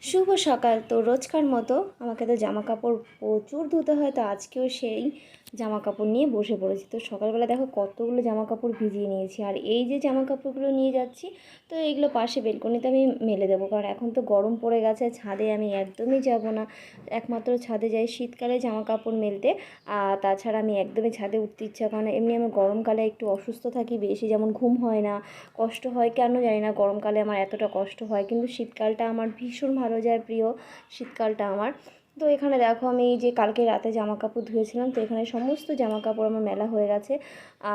শুভ সকাল। তো রোজকার মতো আমাকে তো জামা কাপড় প্রচুর ধুতে হয়, তো আজকেও সেই জামা কাপড় নিয়ে বসে পড়েছি। তো সকালবেলা দেখো কতগুলো জামা কাপড় ভিজিয়ে নিয়েছি, আর এই যে জামা কাপড়গুলো নিয়ে যাচ্ছি, তো এইগুলো পাশে বেলকনিতে আমি মেলে দেবো, কারণ এখন তো গরম পড়ে গেছে, ছাদে আমি একদমই যাব না। একমাত্র ছাদে যাই শীতকালে জামা কাপড় মেলতে, আর তাছাড়া আমি একদমই ছাদে উঠতে ইচ্ছা করে না। এমনি আমি গরমকালে একটু অসুস্থ থাকি বেশি, যেমন ঘুম হয় না, কষ্ট হয় কেন জানি না, গরমকালে আমার এতটা কষ্ট হয়, কিন্তু শীতকালটা আমার ভীষণ ভালো যায়, প্রিয় শীতকালটা আমার। তো এখানে দেখো আমি এই যে কালকে রাতে জামা কাপড় ধুয়েছিলাম, তো এখানে সমস্ত জামা কাপড় আমার মেলা হয়ে গেছে,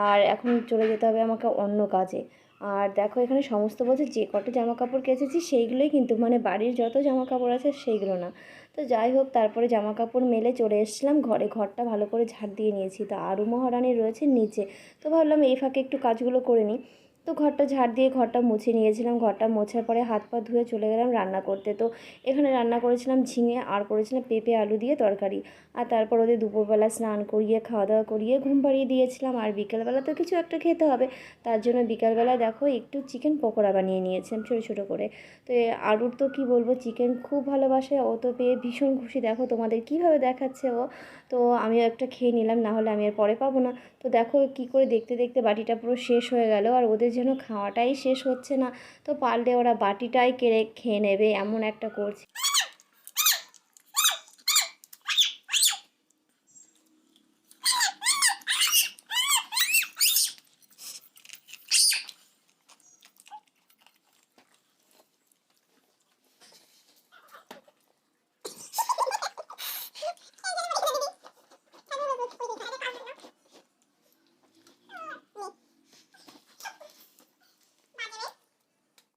আর এখন চলে যেতে হবে আমাকে অন্য কাজে। আর দেখো এখানে সমস্ত বলছে যে কটা জামা কাপড় কেচেছি সেইগুলোই, কিন্তু মানে বাড়ির যত জামা কাপড় আছে সেইগুলো না। তো যাই হোক, তারপরে জামা কাপড় মেলে চলে এসেছিলাম ঘরে, ঘরটা ভালো করে ঝাড় দিয়ে নিয়েছি। তো আরু মহারানী রয়েছে নিচে, তো ভাবলাম এই ফাঁকে একটু কাজগুলো করে নিই। তো ঘরটা ঝাড় দিয়ে ঘরটা মুছে নিয়েছিলাম, ঘরটা মোছার পরে হাত পা ধুয়ে চলে গেলাম রান্না করতে। তো এখানে রান্না করেছিলাম ঝিঙে, আর করেছিলাম পেঁপে আলু দিয়ে তরকারি। আর তারপর ওদের দুপুরবেলা স্নান করিয়ে খাওয়া দাওয়া করিয়ে ঘুম পাড়িয়ে দিয়েছিলাম, আর বিকেলবেলা তো কিছু একটা খেতে হবে, তার জন্য বিকেলবেলা দেখো একটু চিকেন পকোড়া বানিয়ে নিয়েছিলাম ছোটো ছোটো করে। তো আলুর তো কী বলবো, চিকেন খুব ভালোবাসে, ও তো পেয়ে ভীষণ খুশি, দেখো তোমাদের কীভাবে দেখাচ্ছে ও। তো আমিও একটা খেয়ে নিলাম, না হলে আমি আর পরে পাবো না। তো দেখো কী করে দেখতে দেখতে বাটিটা পুরো শেষ হয়ে গেল, আর ওদের যেন খাওয়াটাই শেষ হচ্ছে না। তো পারলে ওরা বাটিটাই কেড়ে খেয়ে নেবে, এমন একটা করছে।